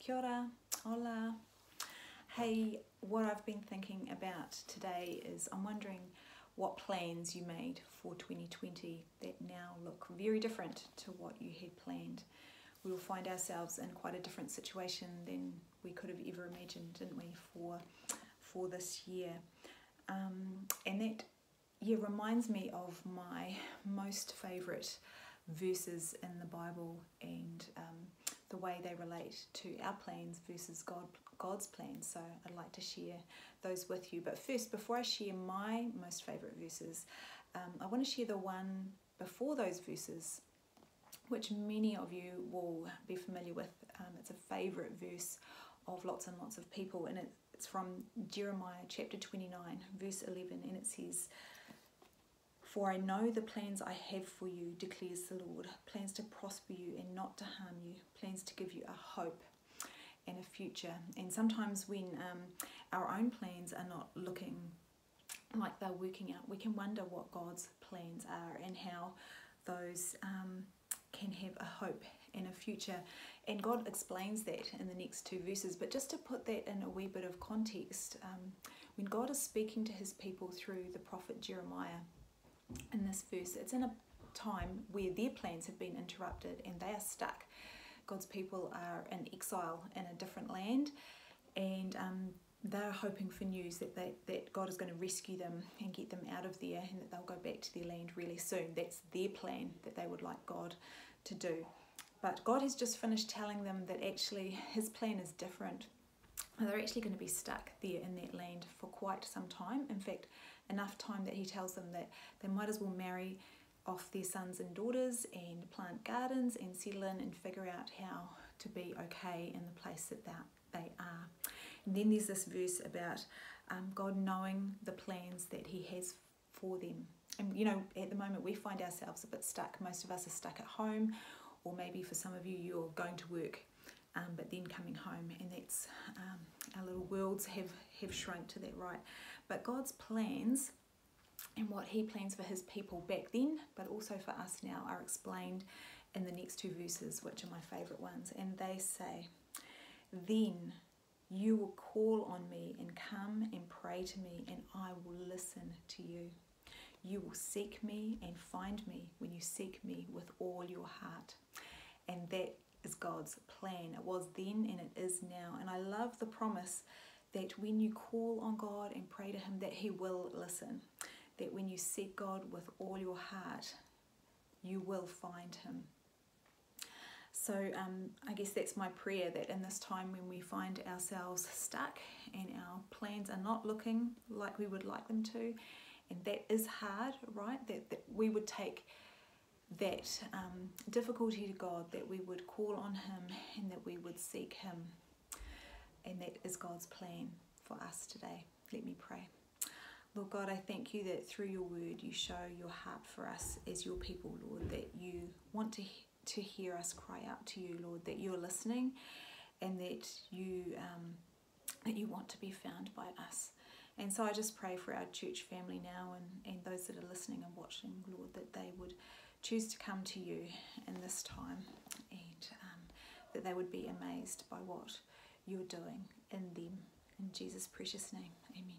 Kia ora, hola. Hey, what I've been thinking about today is I'm wondering what plans you made for 2020 that now look very different to what you had planned. We will find ourselves in quite a different situation than we could have ever imagined, didn't we, for this year. And that reminds me of my most favourite verses in the Bible and the way they relate to our plans versus God's plans. So I'd like to share those with you. But first, before I share my most favourite verses, I want to share the one before those verses, which many of you will be familiar with. It's a favourite verse of lots and lots of people, and it's from Jeremiah chapter 29, verse 11, and it says, "For I know the plans I have for you, declares the Lord, plans to prosper you and not to harm you, plans to give you a hope and a future." And sometimes when our own plans are not looking like they're working out, we can wonder what God's plans are and how those can have a hope and a future. And God explains that in the next two verses. But just to put that in a wee bit of context, when God is speaking to his people through the prophet Jeremiah, in this verse, it's in a time where their plans have been interrupted and they are stuck. God's people are in exile in a different land, and they're hoping for news that God is going to rescue them and get them out of there, and that they'll go back to their land really soon. That's their plan that they would like God to do. But God has just finished telling them that actually his plan is different. They're actually going to be stuck there in that land for quite some time. In fact, enough time that he tells them that they might as well marry off their sons and daughters and plant gardens and settle in and figure out how to be okay in the place that they are. And then there's this verse about God knowing the plans that he has for them. And you know, at the moment we find ourselves a bit stuck. Most of us are stuck at home, or maybe for some of you, you're going to work but then coming home, and that's our little worlds have shrunk to that, right? But God's plans and what he plans for his people back then, but also for us now, are explained in the next two verses, which are my favourite ones. And they say, "Then you will call on me and come and pray to me, and I will listen to you. You will seek me and find me when you seek me with all your heart." And that is God's plan. It was then and it is now. And I love the promise that when you call on God and pray to him, that he will listen. That when you seek God with all your heart, you will find him. So I guess that's my prayer, that in this time when we find ourselves stuck and our plans are not looking like we would like them to, and that is hard, right? That we would take that difficulty to God, that we would call on him and that we would seek him. And that is God's plan for us today. Let me pray. Lord God, I thank you that through your word you show your heart for us as your people, Lord, that you want to hear us cry out to you, Lord, that you're listening, and that you want to be found by us. And so I just pray for our church family now, and those that are listening and watching, Lord, that they would choose to come to you in this time, and that they would be amazed by what you're doing in them. In Jesus' precious name, amen.